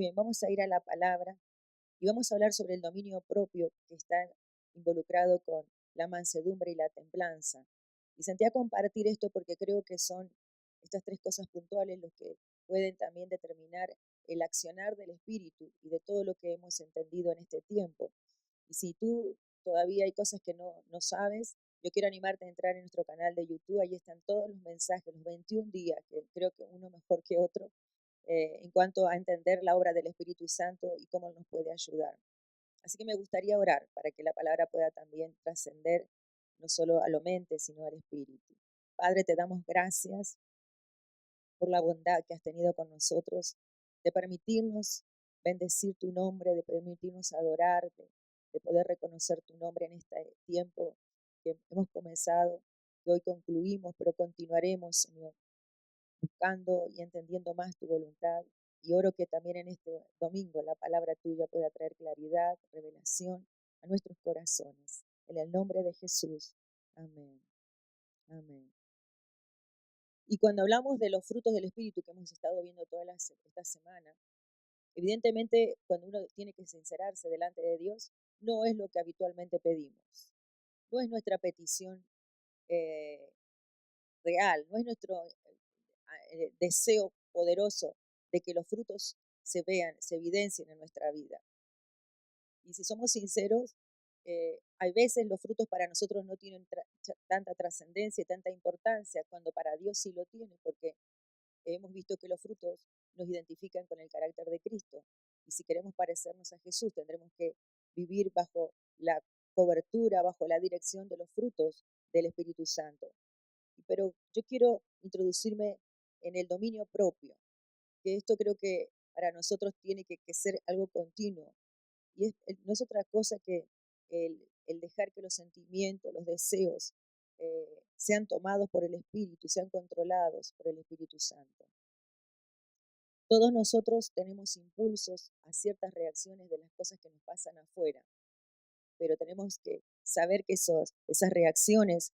bien, vamos a ir a la palabra y vamos a hablar sobre el dominio propio que está involucrado con la mansedumbre y la templanza. Y sentí a compartir esto porque creo que son estas tres cosas puntuales los que pueden también determinar el accionar del espíritu y de todo lo que hemos entendido en este tiempo. Y si tú todavía hay cosas que no sabes, yo quiero animarte a entrar en nuestro canal de YouTube. Ahí están todos los mensajes, los 21 días, que creo que uno mejor que otro, en cuanto a entender la obra del Espíritu Santo y cómo nos puede ayudar. Así que me gustaría orar para que la palabra pueda también trascender no solo a la mente, sino al espíritu. Padre, te damos gracias por la bondad que has tenido con nosotros, de permitirnos bendecir tu nombre, de permitirnos adorarte, de poder reconocer tu nombre en este tiempo que hemos comenzado, que hoy concluimos, pero continuaremos, Señor, buscando y entendiendo más tu voluntad. Y oro que también en este domingo la palabra tuya pueda traer claridad, revelación a nuestros corazones. En el nombre de Jesús. Amén. Amén. Y cuando hablamos de los frutos del Espíritu que hemos estado viendo esta semana, evidentemente cuando uno tiene que sincerarse delante de Dios, no es lo que habitualmente pedimos. No es nuestra petición eh, real, no es nuestro deseo poderoso de que los frutos se vean, se evidencien en nuestra vida. Y si somos sinceros, hay veces los frutos para nosotros no tienen tanta trascendencia y tanta importancia, cuando para Dios sí lo tiene, porque hemos visto que los frutos nos identifican con el carácter de Cristo. Y si queremos parecernos a Jesús, tendremos que vivir bajo la cobertura, bajo la dirección de los frutos del Espíritu Santo. Pero yo quiero introducirme en el dominio propio, que esto creo que para nosotros tiene que ser algo continuo. Y no es otra cosa que el dejar que los sentimientos, los deseos, sean tomados por el Espíritu, sean controlados por el Espíritu Santo. Todos nosotros tenemos impulsos a ciertas reacciones de las cosas que nos pasan afuera, pero tenemos que saber que esas reacciones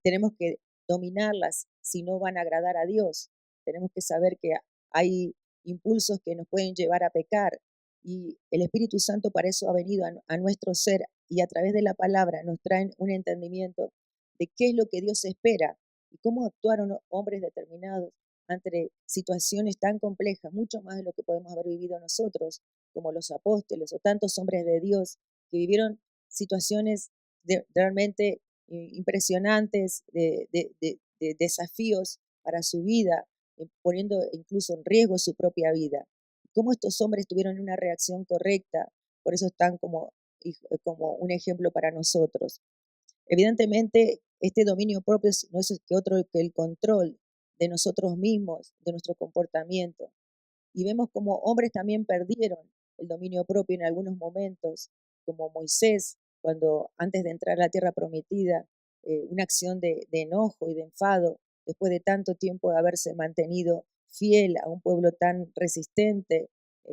tenemos que dominarlas si no van a agradar a Dios. Tenemos que saber que hay impulsos que nos pueden llevar a pecar y el Espíritu Santo para eso ha venido a nuestro ser y a través de la palabra nos traen un entendimiento de qué es lo que Dios espera y cómo actuaron hombres determinados ante situaciones tan complejas, mucho más de lo que podemos haber vivido nosotros, como los apóstoles o tantos hombres de Dios que vivieron situaciones realmente impresionantes, de desafíos para su vida, poniendo incluso en riesgo su propia vida. Cómo estos hombres tuvieron una reacción correcta, por eso están como un ejemplo para nosotros. Evidentemente, este dominio propio no es que otro que el control de nosotros mismos, de nuestro comportamiento. Y vemos como hombres también perdieron el dominio propio en algunos momentos, como Moisés, cuando antes de entrar a la tierra prometida, una acción de enojo y de enfado, después de tanto tiempo de haberse mantenido fiel a un pueblo tan resistente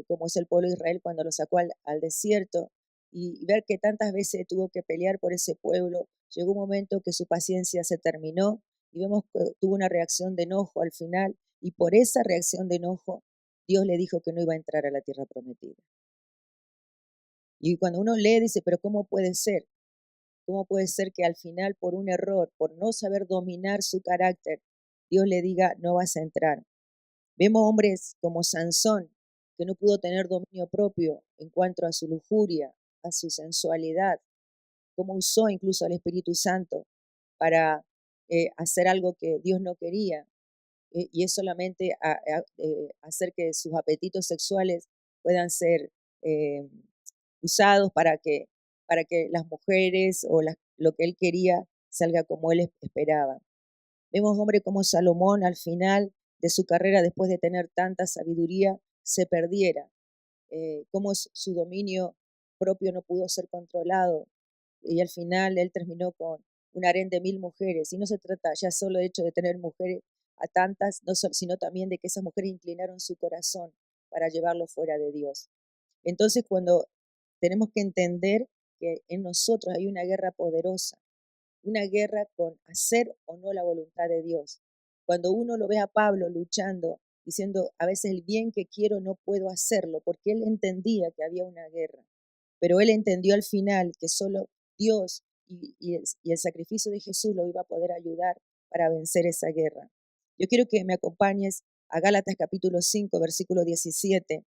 como es el pueblo de Israel cuando lo sacó al desierto, y ver que tantas veces tuvo que pelear por ese pueblo, llegó un momento que su paciencia se terminó y vemos que tuvo una reacción de enojo al final, y por esa reacción de enojo Dios le dijo que no iba a entrar a la tierra prometida. Y cuando uno lee, dice, pero ¿cómo puede ser? ¿Cómo puede ser que al final, por un error, por no saber dominar su carácter, Dios le diga, no vas a entrar? Vemos hombres como Sansón, que no pudo tener dominio propio en cuanto a su lujuria, a su sensualidad, cómo usó incluso al Espíritu Santo para hacer algo que Dios no quería, y es solamente hacer que sus apetitos sexuales puedan ser eh, usados para que las mujeres o lo que él quería salga como él esperaba. Vemos hombres como Salomón al final de su carrera, después de tener tanta sabiduría, se perdiera, cómo su dominio propio no pudo ser controlado y al final él terminó con un harén de 1000 mujeres. Y no se trata ya solo de hecho de tener mujeres a tantas, no sino también de que esas mujeres inclinaron su corazón para llevarlo fuera de Dios. Entonces, cuando tenemos que entender que en nosotros hay una guerra poderosa, una guerra con hacer o no la voluntad de Dios. Cuando uno lo ve a Pablo luchando diciendo, a veces el bien que quiero no puedo hacerlo, porque él entendía que había una guerra, pero él entendió al final que solo Dios y el sacrificio de Jesús lo iba a poder ayudar para vencer esa guerra. Yo quiero que me acompañes a Gálatas capítulo 5, versículo 17.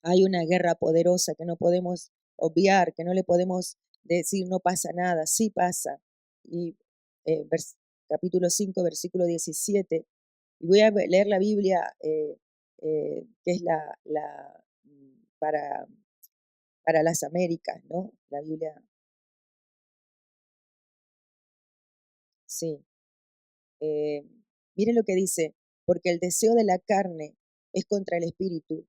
Hay una guerra poderosa que no podemos obviar, que no le podemos decir no pasa nada, sí pasa. Y capítulo 5, versículo 17. Y voy a leer la Biblia, que es para las Américas, ¿no? La Biblia, sí. Eh, Miren lo que dice, porque el deseo de la carne es contra el espíritu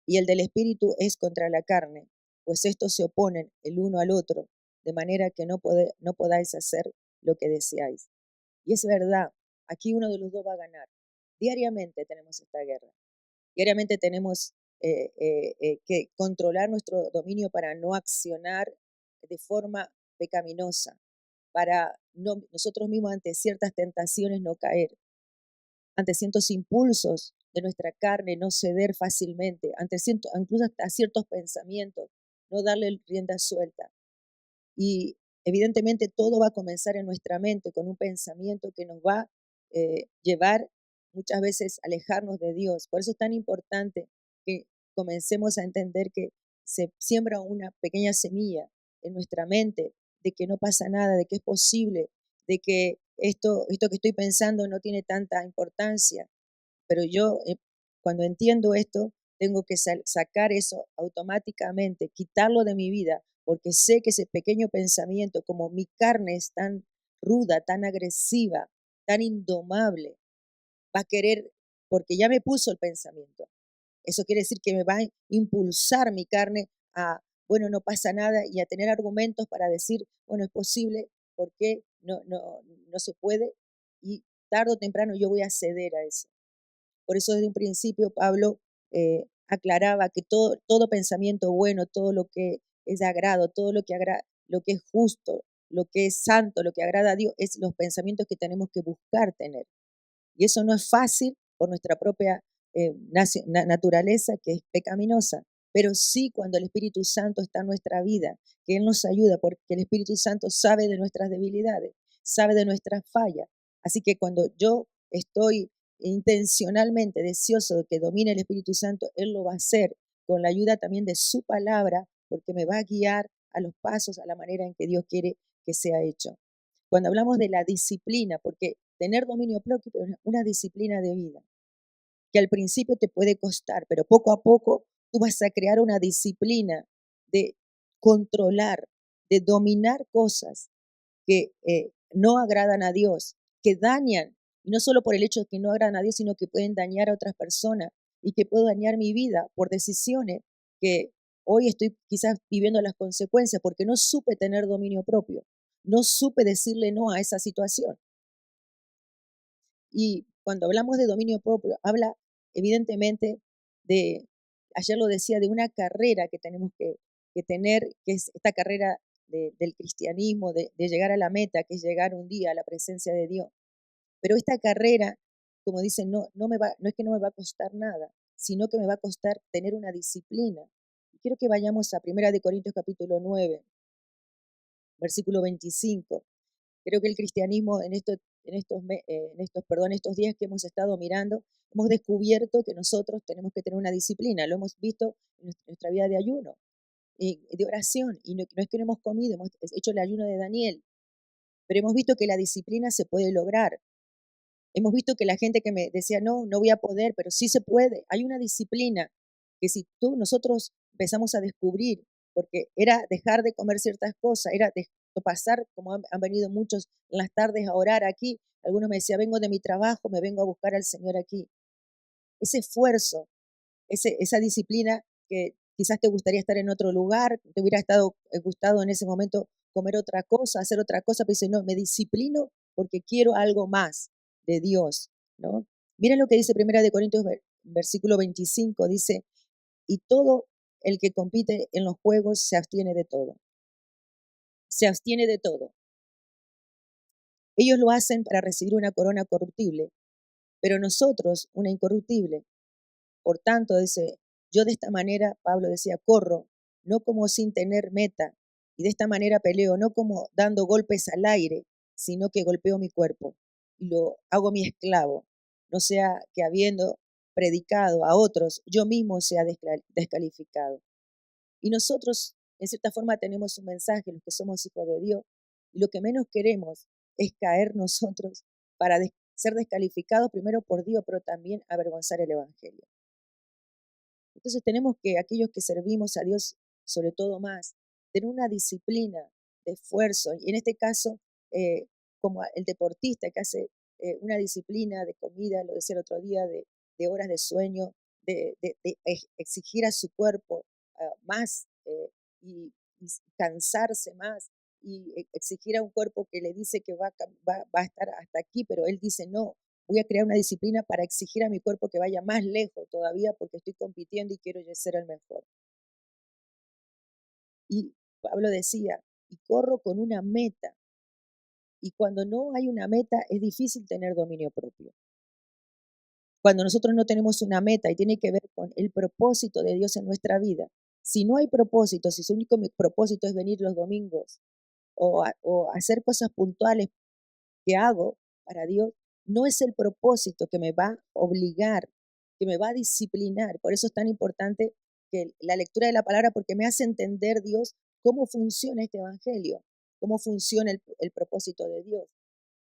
y el del espíritu es contra la carne, pues estos se oponen el uno al otro, de manera que no podáis hacer lo que deseáis. Y es verdad, aquí uno de los dos va a ganar. Diariamente tenemos esta guerra. Diariamente tenemos que controlar nuestro dominio para no accionar de forma pecaminosa, para nosotros mismos ante ciertas tentaciones no caer, ante ciertos impulsos de nuestra carne no ceder fácilmente, incluso hasta ciertos pensamientos, no darle rienda suelta. Y evidentemente todo va a comenzar en nuestra mente con un pensamiento que nos va a llevar muchas veces a alejarnos de Dios. Por eso es tan importante que comencemos a entender que se siembra una pequeña semilla en nuestra mente de que no pasa nada, de que es posible, de que esto que estoy pensando no tiene tanta importancia, pero yo, cuando entiendo esto, tengo que sacar eso automáticamente, quitarlo de mi vida, porque sé que ese pequeño pensamiento, como mi carne es tan ruda, tan agresiva, tan indomable, va a querer, porque ya me puso el pensamiento. Eso quiere decir que me va a impulsar mi carne a, bueno, no pasa nada, y a tener argumentos para decir, bueno, es posible, ¿por qué no se puede? Y tarde o temprano yo voy a ceder a eso. Por eso desde un principio Pablo aclaraba que todo pensamiento bueno, todo lo que es de agrado, todo lo que es justo, lo que es santo, lo que agrada a Dios, es los pensamientos que tenemos que buscar tener. Y eso no es fácil por nuestra propia naturaleza, que es pecaminosa, pero sí cuando el Espíritu Santo está en nuestra vida, que Él nos ayuda, porque el Espíritu Santo sabe de nuestras debilidades, sabe de nuestras fallas. Así que cuando yo estoy intencionalmente deseoso de que domine el Espíritu Santo, Él lo va a hacer con la ayuda también de su palabra, porque me va a guiar a los pasos, a la manera en que Dios quiere que sea hecho. Cuando hablamos de la disciplina, porque tener dominio propio es una disciplina de vida, que al principio te puede costar, pero poco a poco tú vas a crear una disciplina de controlar, de dominar cosas que no agradan a Dios, que dañan, y no solo por el hecho de que no agradan a Dios, sino que pueden dañar a otras personas y que puedo dañar mi vida por decisiones que hoy estoy quizás viviendo las consecuencias porque no supe tener dominio propio, no supe decirle no a esa situación. Y cuando hablamos de dominio propio, habla evidentemente de, ayer lo decía, de una carrera que tenemos que tener, que es esta carrera del cristianismo, de llegar a la meta, que es llegar un día a la presencia de Dios. Pero esta carrera, como dicen, no es que no me va a costar nada, sino que me va a costar tener una disciplina. Y quiero que vayamos a 1 Corintios capítulo 9, versículo 25. Creo que el cristianismo estos días que hemos estado mirando, hemos descubierto que nosotros tenemos que tener una disciplina. Lo hemos visto en nuestra vida de ayuno y de oración. Y no es que no hemos comido, hemos hecho el ayuno de Daniel, pero hemos visto que la disciplina se puede lograr. Hemos visto que la gente que me decía, no voy a poder, pero sí se puede. Hay una disciplina que si nosotros empezamos a descubrir, porque era dejar de comer ciertas cosas, era pasar, como han venido muchos en las tardes a orar aquí. Algunos me decían, vengo de mi trabajo, me vengo a buscar al Señor aquí. Ese esfuerzo, esa disciplina que quizás te gustaría estar en otro lugar, te hubiera gustado en ese momento comer otra cosa, hacer otra cosa, pero dice, no, me disciplino porque quiero algo más de Dios, ¿no? Miren lo que dice 1 Corintios versículo 25, dice, y todo el que compite en los juegos se abstiene de todo. Se abstiene de todo. Ellos lo hacen para recibir una corona corruptible, pero nosotros una incorruptible. Por tanto, dice, yo de esta manera, Pablo decía, corro, no como sin tener meta, y de esta manera peleo, no como dando golpes al aire, sino que golpeo mi cuerpo y lo hago mi esclavo, no sea que habiendo predicado a otros, yo mismo sea descalificado. Y nosotros, en cierta forma, tenemos un mensaje, los que somos hijos de Dios, y lo que menos queremos es caer nosotros para ser descalificados primero por Dios, pero también avergonzar el Evangelio. Entonces tenemos que, aquellos que servimos a Dios, sobre todo más, tener una disciplina de esfuerzo, y en este caso, como el deportista que hace una disciplina de comida, lo decía el otro día, de horas de sueño, de exigir a su cuerpo más y cansarse más y exigir a un cuerpo que le dice que va a estar hasta aquí, pero él dice no, voy a crear una disciplina para exigir a mi cuerpo que vaya más lejos todavía porque estoy compitiendo y quiero yo ser el mejor. Y Pablo decía, y corro con una meta. Y cuando no hay una meta es difícil tener dominio propio. Cuando nosotros no tenemos una meta y tiene que ver con el propósito de Dios en nuestra vida, si no hay propósito, si su único propósito es venir los domingos o hacer cosas puntuales que hago para Dios, no es el propósito que me va a obligar, que me va a disciplinar. Por eso es tan importante que la lectura de la palabra, porque me hace entender Dios cómo funciona este evangelio, cómo funciona el propósito de Dios.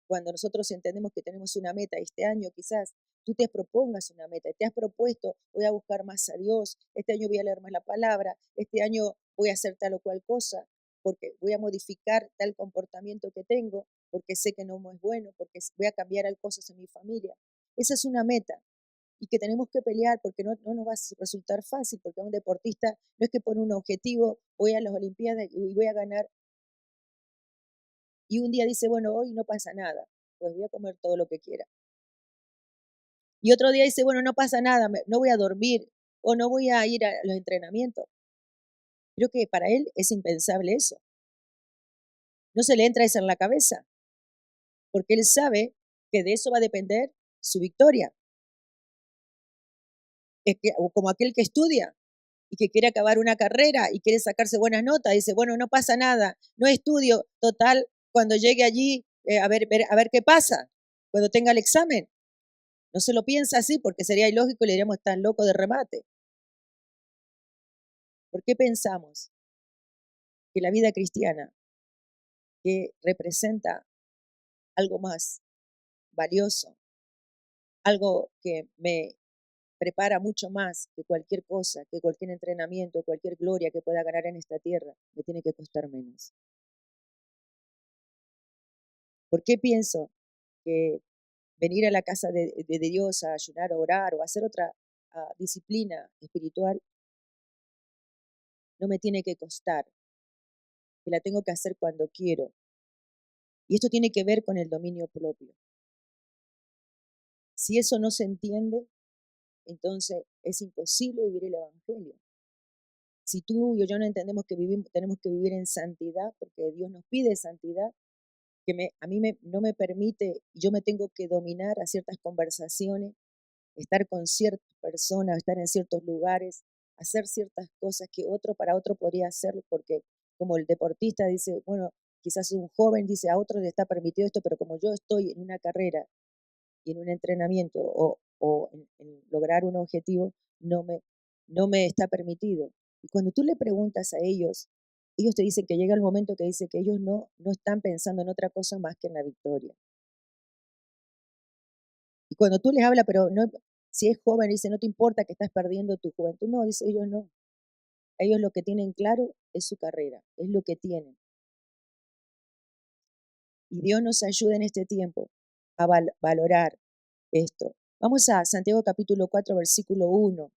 Cuando nosotros entendemos que tenemos una meta, este año quizás tú te propongas una meta, te has propuesto, voy a buscar más a Dios, este año voy a leer más la palabra, este año voy a hacer tal o cual cosa, porque voy a modificar tal comportamiento que tengo, porque sé que no es bueno, porque voy a cambiar cosas en mi familia. Esa es una meta y que tenemos que pelear porque no nos va a resultar fácil, porque a un deportista no es que pone un objetivo, voy a las Olimpiadas y voy a ganar, y un día dice, bueno, hoy no pasa nada, pues voy a comer todo lo que quiera. Y otro día dice, bueno, no pasa nada, no voy a dormir o no voy a ir a los entrenamientos. Creo que para él es impensable eso. No se le entra eso en la cabeza, porque él sabe que de eso va a depender su victoria. Es que, o como aquel que estudia y que quiere acabar una carrera y quiere sacarse buenas notas, dice, bueno, no pasa nada, no estudio, total, cuando llegue allí, a ver qué pasa, cuando tenga el examen. No se lo piensa así porque sería ilógico y le diríamos, tan loco de remate. ¿Por qué pensamos que la vida cristiana, que representa algo más valioso, algo que me prepara mucho más que cualquier cosa, que cualquier entrenamiento, cualquier gloria que pueda ganar en esta tierra, me tiene que costar menos? ¿Por qué pienso que venir a la casa de Dios a ayunar, a orar o a hacer otra disciplina espiritual no me tiene que costar, que la tengo que hacer cuando quiero? Y esto tiene que ver con el dominio propio. Si eso no se entiende, entonces es imposible vivir el Evangelio. Si tú y yo no entendemos que tenemos que vivir en santidad, porque Dios nos pide santidad, a mí no me permite, yo me tengo que dominar a ciertas conversaciones, estar con ciertas personas, estar en ciertos lugares, hacer ciertas cosas que para otro podría hacer, porque como el deportista dice, bueno, quizás un joven dice, a otro le está permitido esto, pero como yo estoy en una carrera y en un entrenamiento o en lograr un objetivo, no me, no me está permitido. Y cuando tú le preguntas a ellos te dicen que llega el momento que dice que ellos no están pensando en otra cosa más que en la victoria. Y cuando tú les hablas, pero no, si es joven, dice, no te importa que estás perdiendo tu juventud. No, dice, ellos no. Ellos lo que tienen claro es su carrera, es lo que tienen. Y Dios nos ayuda en este tiempo a valorar esto. Vamos a Santiago capítulo 4, versículo 1.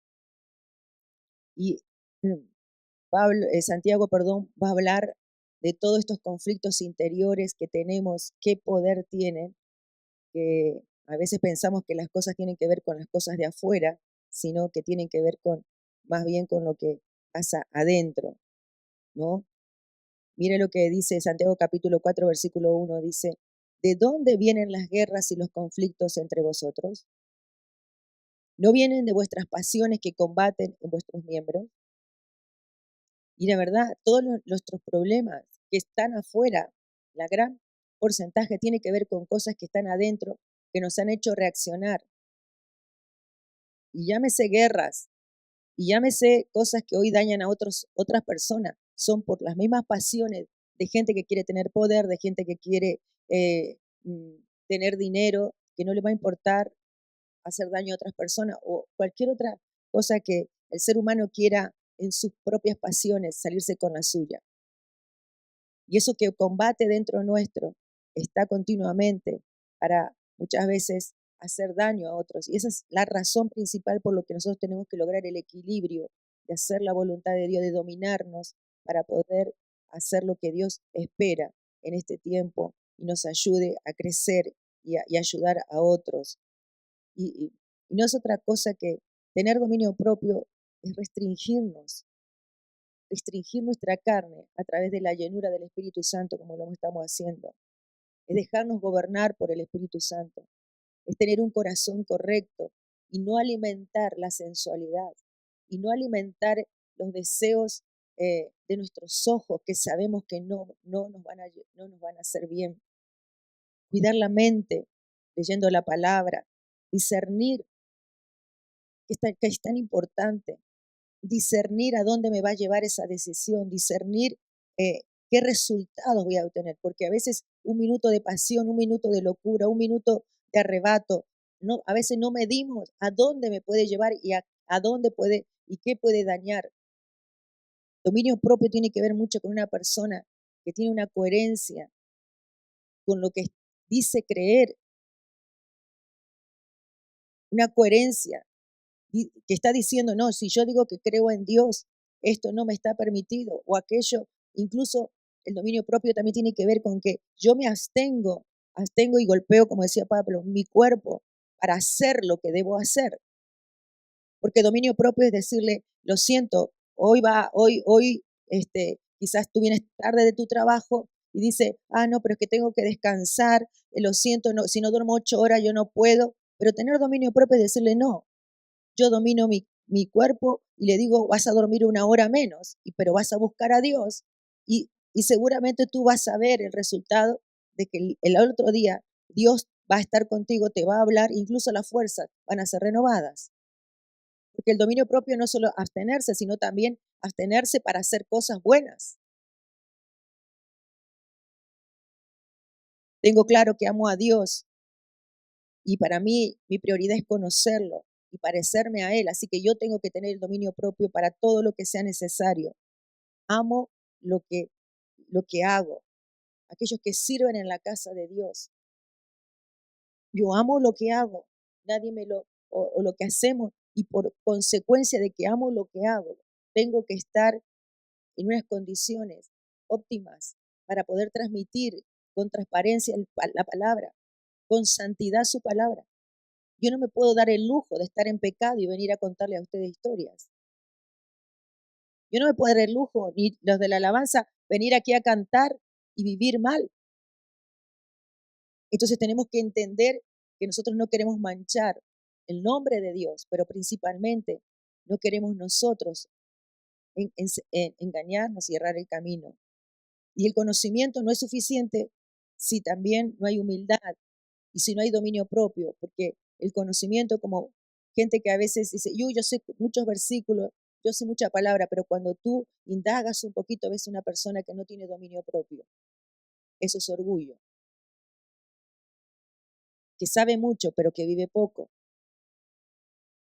Y Santiago, perdón, va a hablar de todos estos conflictos interiores que tenemos, qué poder tienen, que a veces pensamos que las cosas tienen que ver con las cosas de afuera, sino que tienen que ver más bien con lo que pasa adentro, ¿no? Mire lo que dice Santiago capítulo 4, versículo 1, dice, ¿de dónde vienen las guerras y los conflictos entre vosotros? ¿No vienen de vuestras pasiones que combaten en vuestros miembros? Y la verdad, todos nuestros problemas que están afuera, la gran porcentaje tiene que ver con cosas que están adentro, que nos han hecho reaccionar. Y llámese guerras, y llámese cosas que hoy dañan a otras personas, son por las mismas pasiones de gente que quiere tener poder, de gente que quiere eh, mm, tener dinero, que no le va a importar hacer daño a otras personas o cualquier otra cosa que el ser humano quiera en sus propias pasiones salirse con la suya. Y eso que combate dentro nuestro está continuamente para muchas veces hacer daño a otros. Y esa es la razón principal por lo que nosotros tenemos que lograr el equilibrio de hacer la voluntad de Dios, de dominarnos para poder hacer lo que Dios espera en este tiempo y nos ayude a crecer y ayudar a otros. Y no es otra cosa que tener dominio propio, es restringir nuestra carne a través de la llenura del Espíritu Santo, como lo estamos haciendo. Es dejarnos gobernar por el Espíritu Santo. Es tener un corazón correcto y no alimentar la sensualidad y no alimentar los deseos de nuestros ojos que sabemos que no nos van a hacer bien. Cuidar la mente, leyendo la palabra, discernir, que es tan importante discernir a dónde me va a llevar esa decisión, discernir qué resultados voy a obtener, porque a veces un minuto de pasión, un minuto de locura, un minuto de arrebato, no, a veces no medimos a dónde me puede llevar y a dónde puede y qué puede dañar. Dominio propio tiene que ver mucho con una persona que tiene una coherencia con lo que dice creer, una coherencia que está diciendo, no, si yo digo que creo en Dios, esto no me está permitido o aquello, incluso el dominio propio también tiene que ver con que yo me abstengo y golpeo, como decía Pablo, mi cuerpo para hacer lo que debo hacer. Porque dominio propio es decirle, lo siento, quizás tú vienes tarde de tu trabajo y dice, no, pero es que tengo que descansar, lo siento, no, si no duermo 8 horas yo no puedo. Pero tener dominio propio es decirle, no, yo domino mi cuerpo y le digo, vas a dormir 1 hora menos, pero vas a buscar a Dios y seguramente tú vas a ver el resultado de que el otro día Dios va a estar contigo, te va a hablar, incluso las fuerzas van a ser renovadas. Porque el dominio propio no es solo abstenerse, sino también abstenerse para hacer cosas buenas. Tengo claro que amo a Dios y para mí mi prioridad es conocerlo y parecerme a Él, así que yo tengo que tener el dominio propio para todo lo que sea necesario. Amo lo que, lo que hago, aquellos que sirven en la casa de Dios. Yo amo lo que hago, nadie me lo, o lo que hacemos, y por consecuencia de que amo lo que hago, tengo que estar en unas condiciones óptimas para poder transmitir con transparencia la palabra, con santidad su palabra. Yo no me puedo dar el lujo de estar en pecado y venir a contarle a ustedes historias. Yo no me puedo dar el lujo, ni los de la alabanza, venir aquí a cantar y vivir mal. Entonces tenemos que entender que nosotros no queremos manchar el nombre de Dios, pero principalmente no queremos nosotros engañarnos y errar el camino. Y el conocimiento no es suficiente si también no hay humildad y si no hay dominio propio, porque el conocimiento, como gente que a veces dice, yo sé muchos versículos, yo sé mucha palabra, pero cuando tú indagas un poquito, ves una persona que no tiene dominio propio. Eso es orgullo, que sabe mucho, pero que vive poco.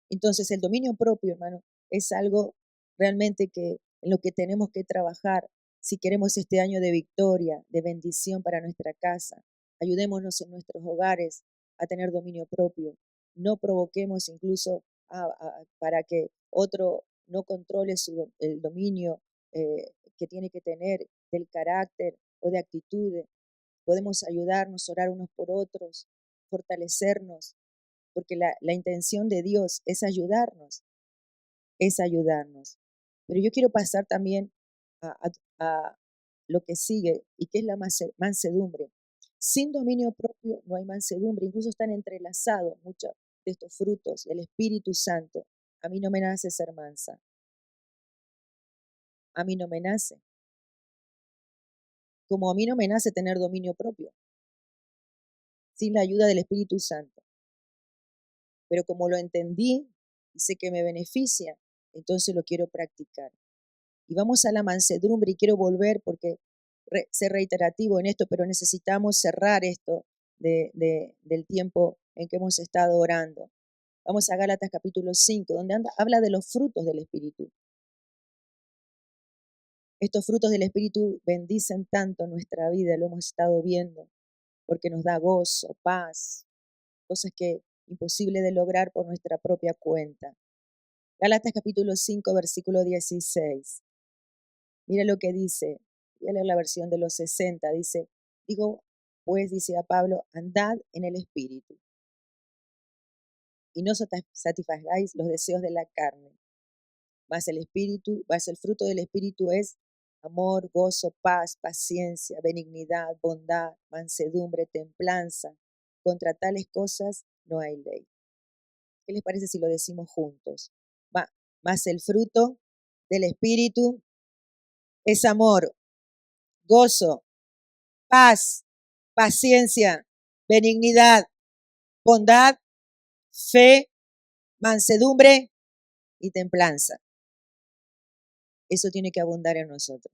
Entonces, el dominio propio, hermano, es algo realmente que en lo que tenemos que trabajar si queremos este año de victoria, de bendición para nuestra casa. Ayudémonos en nuestros hogares a tener dominio propio. No provoquemos incluso para que otro no controle el dominio que tiene que tener del carácter o de actitudes. Podemos ayudarnos, orar unos por otros, fortalecernos, porque la intención de Dios es ayudarnos, es ayudarnos. Pero yo quiero pasar también a lo que sigue y que es la mansedumbre. Sin dominio propio no hay mansedumbre, incluso están entrelazados muchas de estos frutos del Espíritu Santo, a mí no me nace ser mansa. A mí no me nace. Como a mí no me nace tener dominio propio, sin la ayuda del Espíritu Santo. Pero como lo entendí y sé que me beneficia, entonces lo quiero practicar. Y vamos a la mansedumbre y quiero volver porque ser reiterativo en esto, pero necesitamos cerrar esto del tiempo en que hemos estado orando. Vamos a Gálatas capítulo 5, donde habla de los frutos del Espíritu. Estos frutos del Espíritu bendicen tanto nuestra vida, lo hemos estado viendo, porque nos da gozo, paz, cosas que imposible de lograr por nuestra propia cuenta. Gálatas capítulo 5, versículo 16. Mira lo que dice. Voy a leer la versión de los 60. Dice, digo, pues, dice a Pablo, andad en el Espíritu y no satisfagáis los deseos de la carne. Mas el fruto del Espíritu es amor, gozo, paz, paciencia, benignidad, bondad, mansedumbre, templanza. Contra tales cosas no hay ley. ¿Qué les parece si lo decimos juntos? Mas el fruto del Espíritu es amor, gozo, paz, paciencia, benignidad, bondad, fe, mansedumbre y templanza. Eso tiene que abundar en nosotros.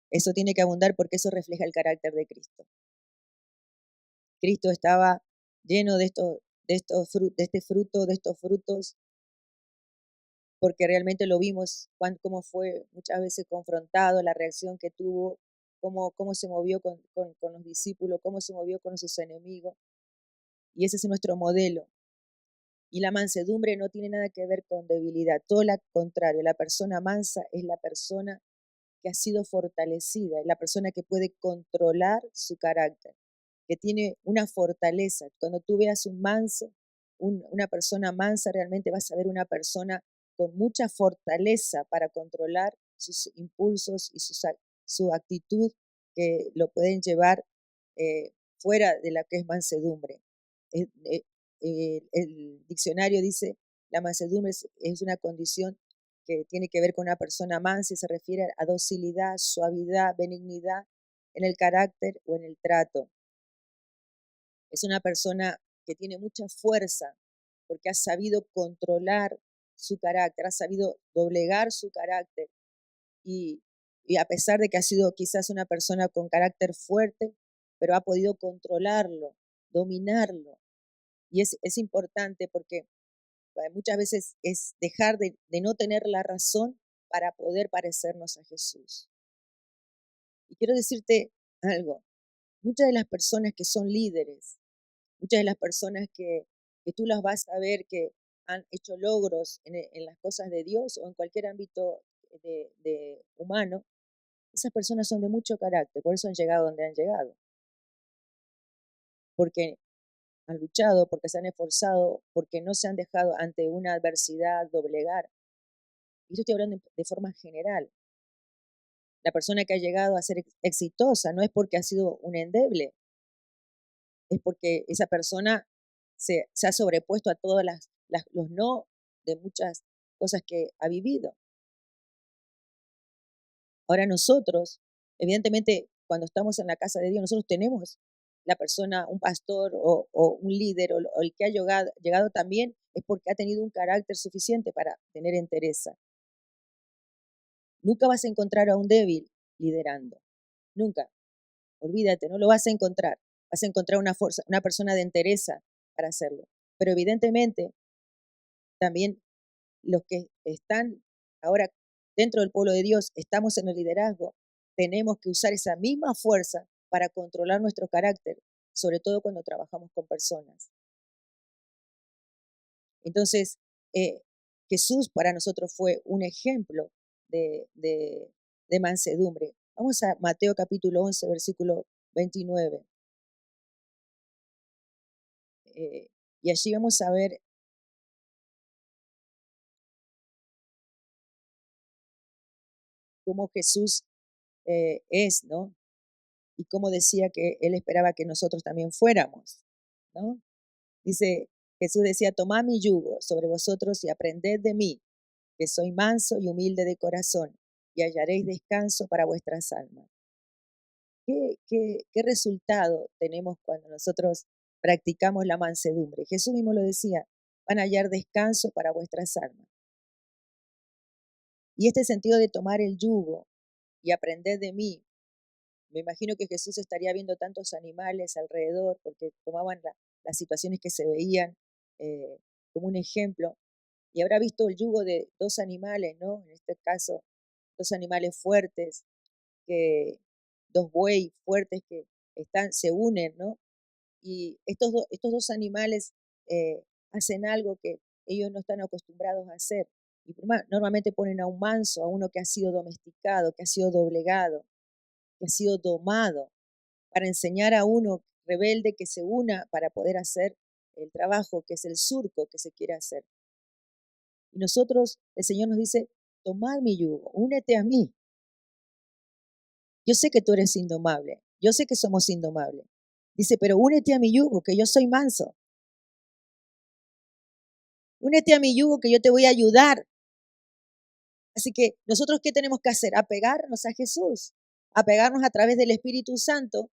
Eso tiene que abundar porque eso refleja el carácter de Cristo. Cristo estaba lleno de estos frutos, porque realmente lo vimos cómo fue muchas veces confrontado, la reacción que tuvo, cómo se movió con los discípulos, cómo se movió con sus enemigos. Y ese es nuestro modelo. Y la mansedumbre no tiene nada que ver con debilidad, todo lo contrario, la persona mansa es la persona que ha sido fortalecida, es la persona que puede controlar su carácter, que tiene una fortaleza. Cuando tú veas un manso, una persona mansa, realmente vas a ver una persona con mucha fortaleza para controlar sus impulsos y su actitud que lo pueden llevar fuera de la que es mansedumbre. El diccionario dice, la mansedumbre es una condición que tiene que ver con una persona mansa y se refiere a docilidad, suavidad, benignidad en el carácter o en el trato. Es una persona que tiene mucha fuerza porque ha sabido controlar su carácter, ha sabido doblegar su carácter y, a pesar de que ha sido quizás una persona con carácter fuerte, pero ha podido controlarlo, dominarlo. Y es importante porque muchas veces es dejar de no tener la razón para poder parecernos a Jesús. Y quiero decirte algo, muchas de las personas que son líderes, muchas de las personas que tú las vas a ver que han hecho logros en las cosas de Dios o en cualquier ámbito de humano, esas personas son de mucho carácter, por eso han llegado donde han llegado. Porque han luchado, porque se han esforzado, porque no se han dejado ante una adversidad doblegar. Y yo estoy hablando de forma general. La persona que ha llegado a ser exitosa no es porque ha sido un endeble, es porque esa persona se ha sobrepuesto a todos los no de muchas cosas que ha vivido. Ahora nosotros, evidentemente, cuando estamos en la casa de Dios, nosotros tenemos la persona, un pastor o un líder o el que ha llegado también es porque ha tenido un carácter suficiente para tener entereza. Nunca vas a encontrar a un débil liderando, nunca. Olvídate, no lo vas a encontrar. Vas a encontrar una persona de entereza para hacerlo. Pero evidentemente, también los que están ahora dentro del pueblo de Dios, estamos en el liderazgo, tenemos que usar esa misma fuerza para controlar nuestro carácter, sobre todo cuando trabajamos con personas. Entonces, Jesús para nosotros fue un ejemplo de mansedumbre. Vamos a Mateo capítulo 11, versículo 29. Y allí vamos a ver cómo Jesús es, ¿no? Y cómo decía que Él esperaba que nosotros también fuéramos, ¿no? Dice, Jesús decía, tomad mi yugo sobre vosotros y aprended de mí, que soy manso y humilde de corazón, y hallaréis descanso para vuestras almas. ¿Qué resultado tenemos cuando nosotros practicamos la mansedumbre? Jesús mismo lo decía, van a hallar descanso para vuestras almas. Y este sentido de tomar el yugo y aprender de mí, me imagino que Jesús estaría viendo tantos animales alrededor porque tomaban las situaciones que se veían como un ejemplo y habrá visto el yugo de dos animales, ¿no? En este caso, dos animales fuertes, que, dos buey fuertes que se unen, ¿no? Y estos dos animales hacen algo que ellos no están acostumbrados a hacer. Y normalmente ponen a un manso, a uno que ha sido domesticado, que ha sido doblegado, que ha sido domado, para enseñar a uno rebelde que se una para poder hacer el trabajo, que es el surco que se quiere hacer. Y nosotros, el Señor nos dice, tomad mi yugo, únete a mí. Yo sé que tú eres indomable, yo sé que somos indomables. Dice, pero únete a mi yugo, que yo soy manso. Únete a mi yugo, que yo te voy a ayudar. Así que nosotros, ¿qué tenemos que hacer? Apegarnos a Jesús, apegarnos a través del Espíritu Santo.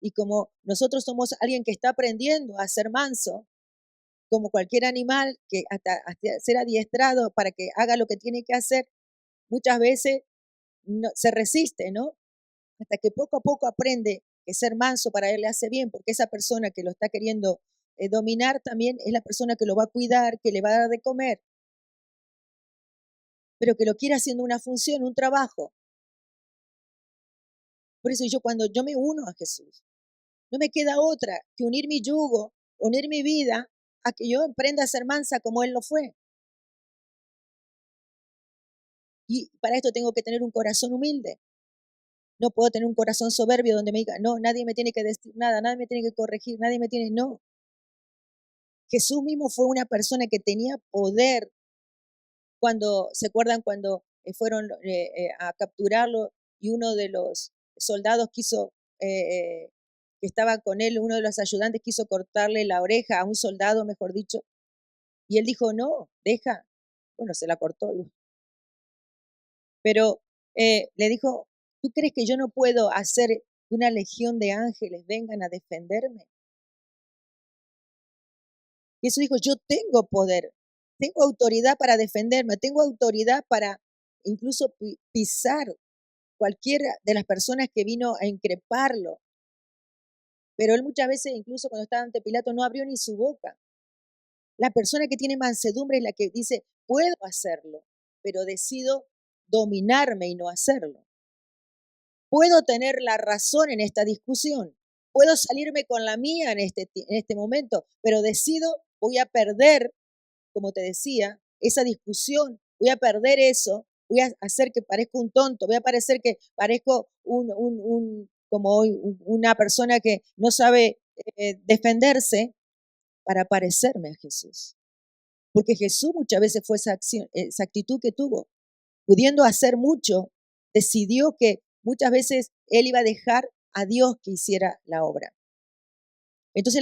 Y como nosotros somos alguien que está aprendiendo a ser manso, como cualquier animal que hasta ser adiestrado para que haga lo que tiene que hacer, muchas veces se resiste, ¿no? Hasta que poco a poco aprende que ser manso para él le hace bien, porque esa persona que lo está queriendo dominar también es la persona que lo va a cuidar, que le va a dar de comer, pero que lo quiere haciendo una función, un trabajo. Por eso cuando yo me uno a Jesús, no me queda otra que unir mi yugo, unir mi vida a que yo aprenda a ser mansa como Él lo fue. Y para esto tengo que tener un corazón humilde. No puedo tener un corazón soberbio donde me diga, no, nadie me tiene que decir nada, nadie me tiene que corregir, nadie me tiene, no. Jesús mismo fue una persona que tenía poder cuando, ¿se acuerdan cuando fueron a capturarlo y uno de los soldados quiso, que estaba con él, uno de los ayudantes quiso cortarle la oreja a un soldado, mejor dicho, y él dijo, no, deja, bueno, se la cortó, pero le dijo, ¿tú crees que yo no puedo hacer que una legión de ángeles vengan a defenderme? Y Jesús dijo, yo tengo poder, tengo autoridad para defenderme, tengo autoridad para incluso pisar cualquiera de las personas que vino a increparlo. Pero él muchas veces, incluso cuando estaba ante Pilato, no abrió ni su boca. La persona que tiene mansedumbre es la que dice, puedo hacerlo, pero decido dominarme y no hacerlo. Puedo tener la razón en esta discusión, puedo salirme con la mía en este momento, pero decido, voy a perder, como te decía, esa discusión, voy a perder eso, voy a hacer que parezca un tonto, voy a parecer que parezco como una persona que no sabe defenderse para parecerme a Jesús. Porque Jesús muchas veces fue esa actitud que tuvo, pudiendo hacer mucho, decidió que muchas veces él iba a dejar a Dios que hiciera la obra. Entonces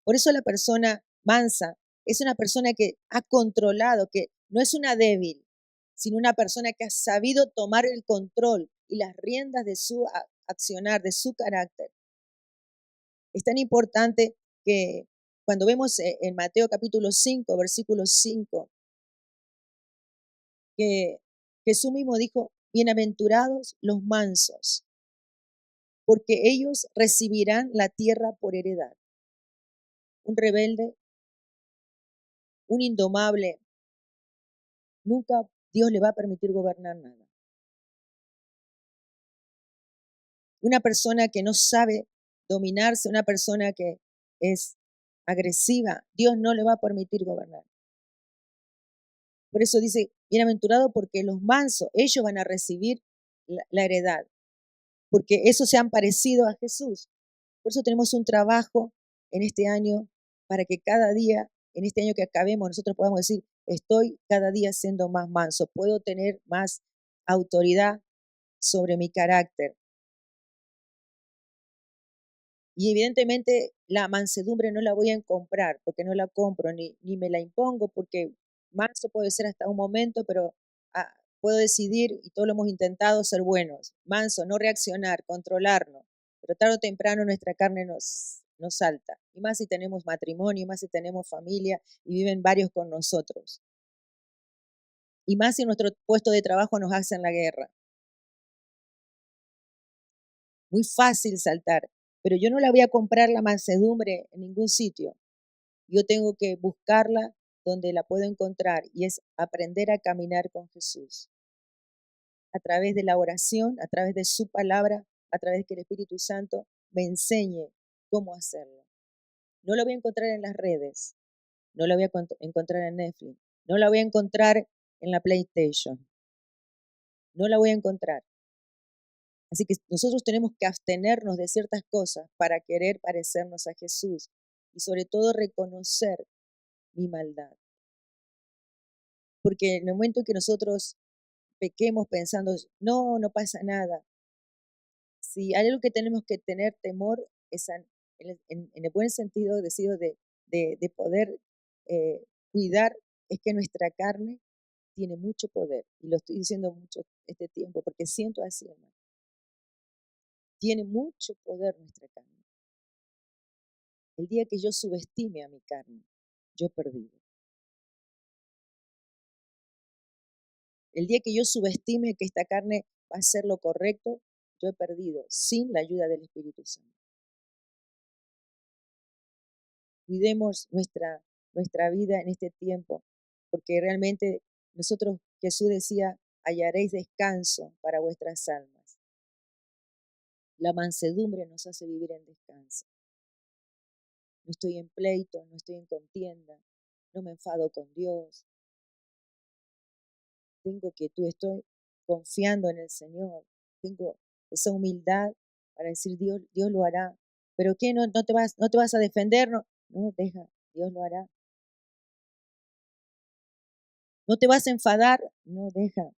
por eso la persona mansa es una persona que ha controlado, que no es una débil, sino una persona que ha sabido tomar el control y las riendas de su accionar, de su carácter. Es tan importante que cuando vemos en Mateo capítulo 5, versículo 5, que Jesús mismo dijo, bienaventurados los mansos, porque ellos recibirán la tierra por heredad. Un rebelde, un indomable, nunca Dios le va a permitir gobernar nada. Una persona que no sabe dominarse, una persona que es agresiva, Dios no le va a permitir gobernar. Por eso dice, bienaventurado porque los mansos, ellos van a recibir la heredad, porque esos se han parecido a Jesús. Por eso tenemos un trabajo en este año para que cada día, en este año que acabemos, nosotros podamos decir, estoy cada día siendo más manso, puedo tener más autoridad sobre mi carácter. Y evidentemente la mansedumbre no la voy a comprar, porque no la compro, ni me la impongo, porque manso puede ser hasta un momento, pero puedo decidir, y todos lo hemos intentado, ser buenos. Manso, no reaccionar, controlarnos. Pero tarde o temprano nuestra carne nos salta. Y más si tenemos matrimonio, y más si tenemos familia, y viven varios con nosotros. Y más si nuestro puesto de trabajo nos hacen la guerra. Muy fácil saltar, pero yo no la voy a comprar la mansedumbre en ningún sitio. Yo tengo que buscarla donde la puedo encontrar, y es aprender a caminar con Jesús. A través de la oración, a través de su palabra, a través de que el Espíritu Santo me enseñe cómo hacerlo. No la voy a encontrar en las redes, no la voy a encontrar en Netflix, no la voy a encontrar en la PlayStation, no la voy a encontrar. Así que nosotros tenemos que abstenernos de ciertas cosas para querer parecernos a Jesús, y sobre todo reconocer mi maldad. Porque en el momento en que nosotros pequemos pensando, no, no pasa nada. Si hay algo que tenemos que tener temor, es en el buen sentido decido de poder cuidar, es que nuestra carne tiene mucho poder. Y lo estoy diciendo mucho este tiempo, porque siento así, hermano. Tiene mucho poder nuestra carne. El día que yo subestime a mi carne, yo he perdido. El día que yo subestime que esta carne va a hacer lo correcto, yo he perdido sin la ayuda del Espíritu Santo. Cuidemos nuestra vida en este tiempo, porque realmente nosotros, Jesús decía, hallaréis descanso para vuestras almas. La mansedumbre nos hace vivir en descanso. No estoy en pleito, no estoy en contienda, no me enfado con Dios. Tengo quietud, estoy confiando en el Señor. Tengo esa humildad para decir, Dios lo hará. ¿Pero qué? ¿No te vas a defender? No, no, deja, Dios lo hará. ¿No te vas a enfadar? No, deja.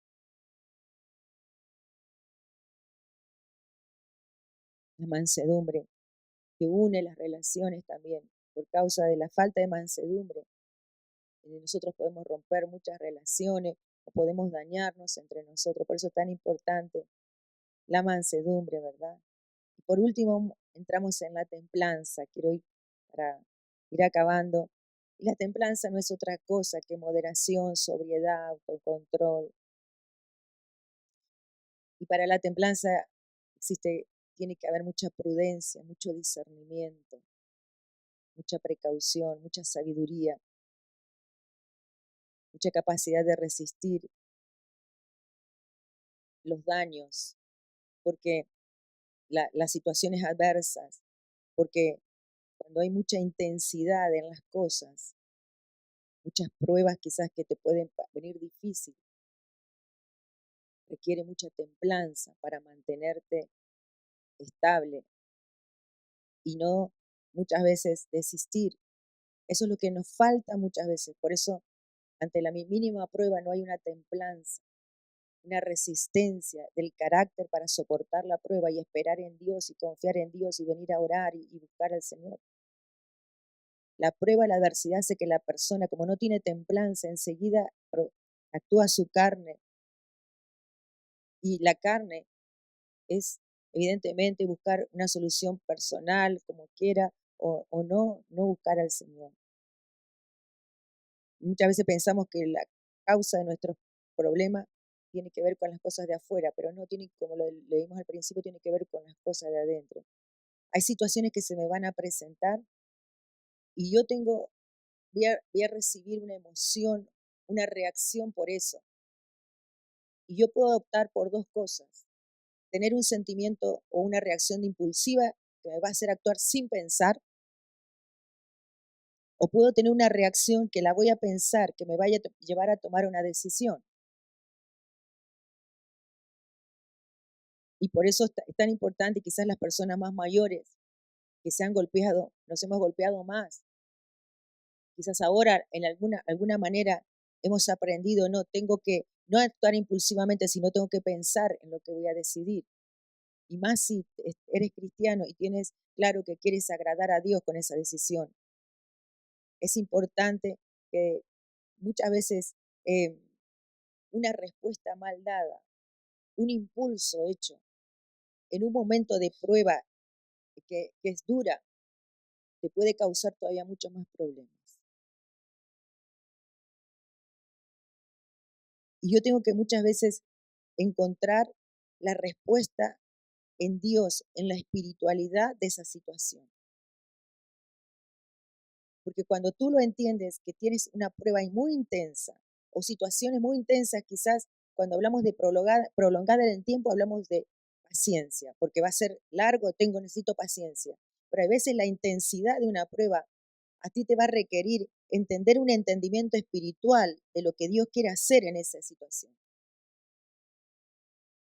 La mansedumbre que une las relaciones también. Por causa de la falta de mansedumbre, nosotros podemos romper muchas relaciones o podemos dañarnos entre nosotros. Por eso es tan importante la mansedumbre, ¿verdad? Y por último, entramos en la templanza. Quiero ir para ir acabando. Y la templanza no es otra cosa que moderación, sobriedad, autocontrol. Y para la templanza tiene que haber mucha prudencia, mucho discernimiento, mucha precaución, mucha sabiduría, mucha capacidad de resistir los daños, porque las situaciones adversas, porque cuando hay mucha intensidad en las cosas, muchas pruebas quizás que te pueden venir difícil, requiere mucha templanza para mantenerte estable y no muchas veces desistir. Eso es lo que nos falta muchas veces. Por eso, ante la mínima prueba no hay una templanza, una resistencia del carácter para soportar la prueba y esperar en Dios y confiar en Dios y venir a orar y buscar al Señor. La prueba, la adversidad hace que la persona, como no tiene templanza, enseguida actúa su carne, y la carne es evidentemente buscar una solución personal, como quiera, o no buscar al Señor. Muchas veces pensamos que la causa de nuestros problemas tiene que ver con las cosas de afuera, pero no tiene, como lo leímos al principio, tiene que ver con las cosas de adentro. Hay situaciones que se me van a presentar y yo voy a recibir una emoción, una reacción por eso. Y yo puedo optar por dos cosas: tener un sentimiento o una reacción impulsiva que me va a hacer actuar sin pensar, o puedo tener una reacción que la voy a pensar, que me vaya a llevar a tomar una decisión. Y por eso es tan importante, quizás las personas más mayores que se han golpeado, nos hemos golpeado más. Quizás ahora en alguna manera hemos aprendido, no, tengo que no actuar impulsivamente, sino tengo que pensar en lo que voy a decidir. Y más si eres cristiano y tienes claro que quieres agradar a Dios con esa decisión. Es importante que muchas veces eh, una respuesta mal dada, un impulso hecho en un momento de prueba que es dura, te puede causar todavía muchos más problemas. Y yo tengo que muchas veces encontrar la respuesta en Dios, en la espiritualidad de esa situación. Porque cuando tú lo entiendes, que tienes una prueba muy intensa o situaciones muy intensas, quizás cuando hablamos de prolongada en el tiempo, hablamos de paciencia, porque va a ser largo, necesito paciencia. Pero a veces la intensidad de una prueba a ti te va a requerir entender un entendimiento espiritual de lo que Dios quiere hacer en esa situación.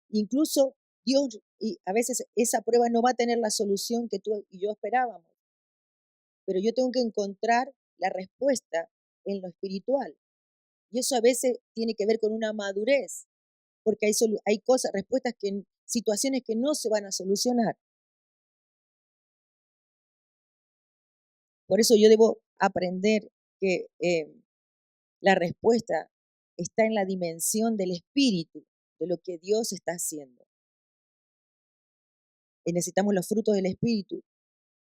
Incluso Dios, y a veces esa prueba no va a tener la solución que tú y yo esperábamos, pero yo tengo que encontrar la respuesta en lo espiritual. Y eso a veces tiene que ver con una madurez, porque hay cosas, respuestas situaciones que no se van a solucionar. Por eso yo debo aprender que la respuesta está en la dimensión del espíritu, de lo que Dios está haciendo. Y necesitamos los frutos del espíritu,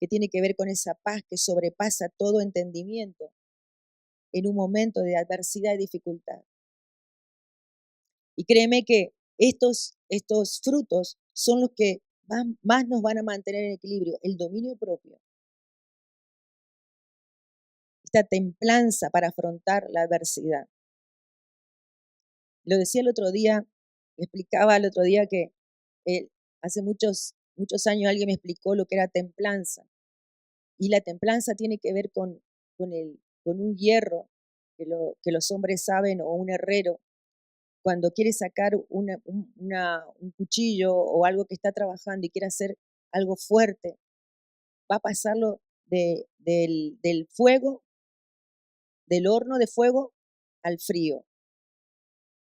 que tiene que ver con esa paz que sobrepasa todo entendimiento en un momento de adversidad y dificultad. Y créeme que estos frutos son los que más nos van a mantener en equilibrio, el dominio propio, esta templanza para afrontar la adversidad. Lo decía el otro día, explicaba el otro día que hace muchos años alguien me explicó lo que era templanza. Y la templanza tiene que ver con un hierro que los hombres saben, o un herrero, cuando quiere sacar un cuchillo o algo que está trabajando y quiere hacer algo fuerte, va a pasarlo del fuego, del horno de fuego al frío.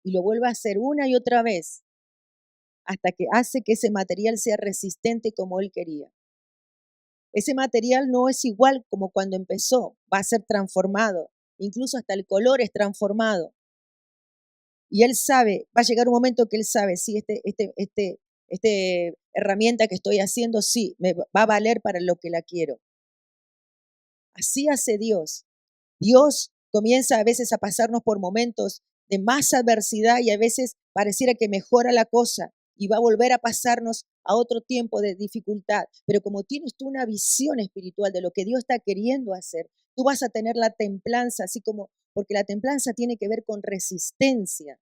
Y lo vuelve a hacer una y otra vez hasta que hace que ese material sea resistente como él quería. Ese material no es igual como cuando empezó, va a ser transformado, incluso hasta el color es transformado. Y él sabe, va a llegar un momento que él sabe, si herramienta que estoy haciendo, sí, me va a valer para lo que la quiero. Así hace Dios. Dios comienza a veces a pasarnos por momentos de más adversidad y a veces pareciera que mejora la cosa y va a volver a pasarnos a otro tiempo de dificultad. Pero como tienes tú una visión espiritual de lo que Dios está queriendo hacer, tú vas a tener la templanza, así como, porque la templanza tiene que ver con resistencia.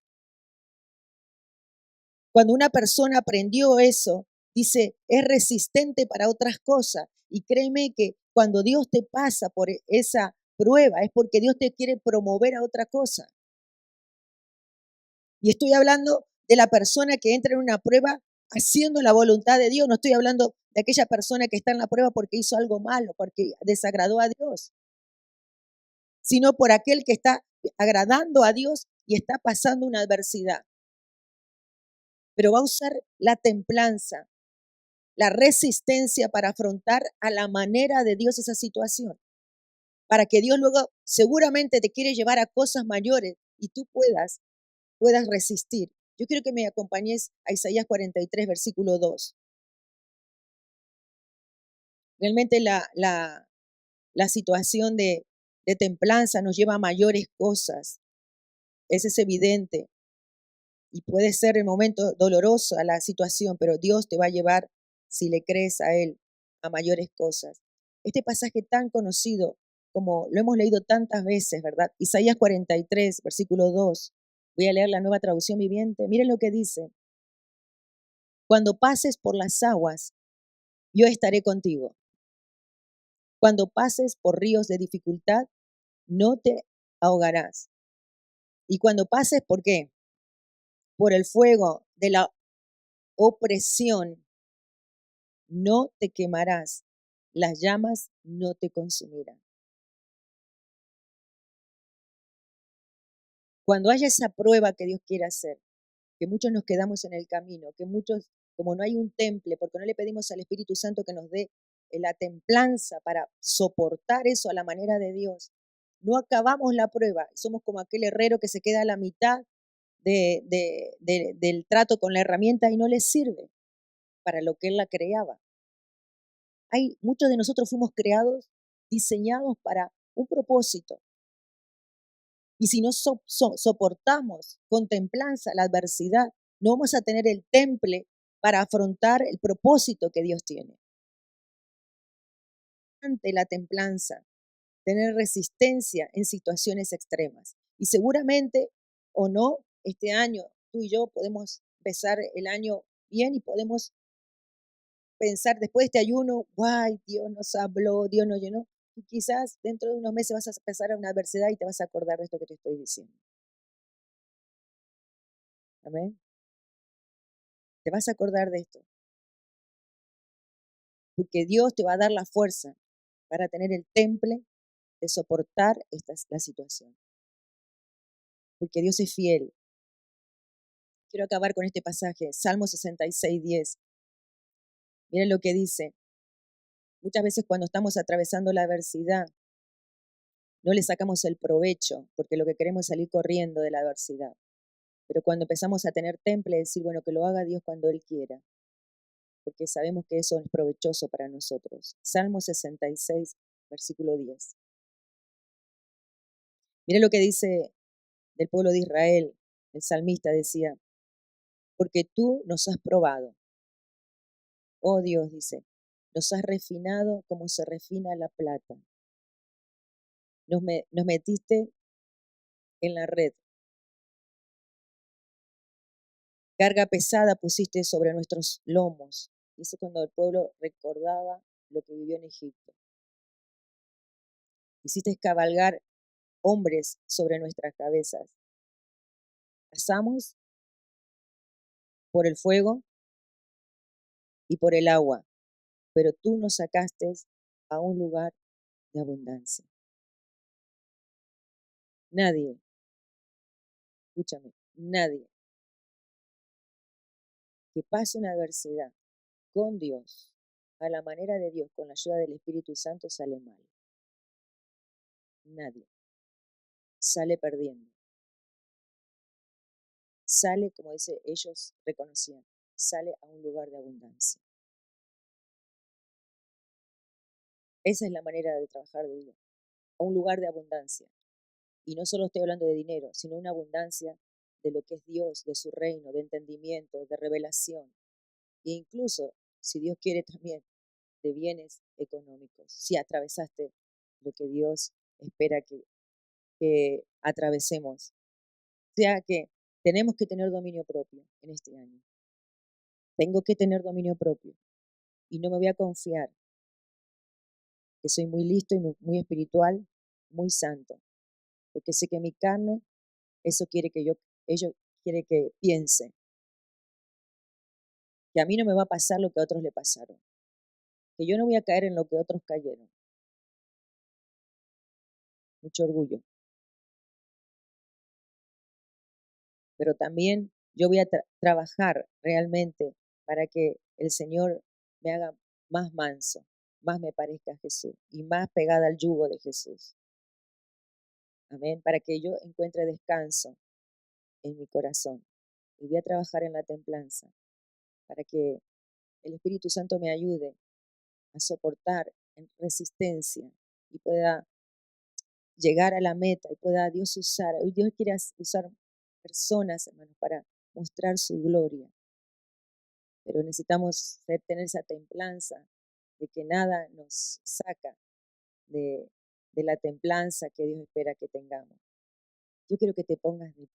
Cuando una persona aprendió eso, dice, es resistente para otras cosas. Y créeme que cuando Dios te pasa por esa prueba es porque Dios te quiere promover a otra cosa. Y estoy hablando de la persona que entra en una prueba haciendo la voluntad de Dios. No estoy hablando de aquella persona que está en la prueba porque hizo algo malo, porque desagradó a Dios, sino por aquel que está agradando a Dios y está pasando una adversidad. Pero va a usar la templanza, la resistencia para afrontar a la manera de Dios esa situación, para que Dios luego seguramente te quiere llevar a cosas mayores y tú puedas resistir. Yo quiero que me acompañes a Isaías 43, versículo 2. Realmente la situación de templanza nos lleva a mayores cosas. Eso es evidente. Y puede ser el momento doloroso a la situación, pero Dios te va a llevar, si le crees a Él, a mayores cosas. Este pasaje tan conocido, como lo hemos leído tantas veces, ¿verdad? Isaías 43, versículo 2. Voy a leer la Nueva Traducción Viviente. Miren lo que dice. Cuando pases por las aguas, yo estaré contigo. Cuando pases por ríos de dificultad, no te ahogarás. Y cuando pases, ¿por qué? Por el fuego de la opresión, no te quemarás, las llamas no te consumirán. Cuando haya esa prueba que Dios quiere hacer, que muchos nos quedamos en el camino, que muchos como no hay un temple, porque no le pedimos al Espíritu Santo que nos dé la templanza para soportar eso a la manera de Dios, no acabamos la prueba. Somos como aquel herrero que se queda a la mitad del trato con la herramienta y no le sirve para lo que él la creaba. Muchos de nosotros fuimos creados, diseñados para un propósito. Y si no soportamos con templanza la adversidad, no vamos a tener el temple para afrontar el propósito que Dios tiene. Ante la templanza, tener resistencia en situaciones extremas. Y seguramente o no, este año tú y yo podemos empezar el año bien y podemos pensar después de este ayuno, guay, Dios nos habló, Dios nos llenó. Y quizás dentro de unos meses vas a empezar a una adversidad y te vas a acordar de esto que te estoy diciendo. Amén. Te vas a acordar de esto. Porque Dios te va a dar la fuerza para tener el temple de soportar la situación. Porque Dios es fiel. Quiero acabar con este pasaje, Salmo 66:10. Miren lo que dice. Muchas veces cuando estamos atravesando la adversidad, no le sacamos el provecho, porque lo que queremos es salir corriendo de la adversidad. Pero cuando empezamos a tener temple, decir, bueno, que lo haga Dios cuando Él quiera, porque sabemos que eso es provechoso para nosotros. Salmo 66, versículo 10. Miren lo que dice del pueblo de Israel. El salmista decía, porque tú nos has probado. Oh Dios, dice, nos has refinado como se refina la plata. Nos metiste en la red. Carga pesada pusiste sobre nuestros lomos. Y eso cuando el pueblo recordaba lo que vivió en Egipto. Hiciste cabalgar hombres sobre nuestras cabezas. Pasamos por el fuego y por el agua, pero tú nos sacaste a un lugar de abundancia. Nadie, escúchame, nadie que pase una adversidad con Dios, a la manera de Dios, con la ayuda del Espíritu Santo, sale mal. Nadie. Sale perdiendo. Sale, como dice, ellos reconocían, sale a un lugar de abundancia. Esa es la manera de trabajar de Dios, a un lugar de abundancia. Y no solo estoy hablando de dinero, sino una abundancia de lo que es Dios, de su reino, de entendimiento, de revelación. E incluso, si Dios quiere también, de bienes económicos. Si atravesaste lo que Dios espera que atravesemos. O sea que tenemos que tener dominio propio en este año. Tengo que tener dominio propio. Y no me voy a confiar que soy muy listo y muy espiritual, muy santo. Porque sé que mi carne, eso quiere que ellos quiere que piense. Que a mí no me va a pasar lo que a otros le pasaron. Que yo no voy a caer en lo que otros cayeron. Mucho orgullo. Pero también yo voy a trabajar realmente para que el Señor me haga más manso, más me parezca a Jesús y más pegada al yugo de Jesús. Amén. Para que yo encuentre descanso en mi corazón. Y voy a trabajar en la templanza para que el Espíritu Santo me ayude a soportar en resistencia y pueda llegar a la meta y pueda Dios usar. Hoy Dios quiere usar personas, hermanos, para mostrar su gloria. Pero necesitamos tener esa templanza de que nada nos saca de la templanza que Dios espera que tengamos. Yo quiero que te pongas de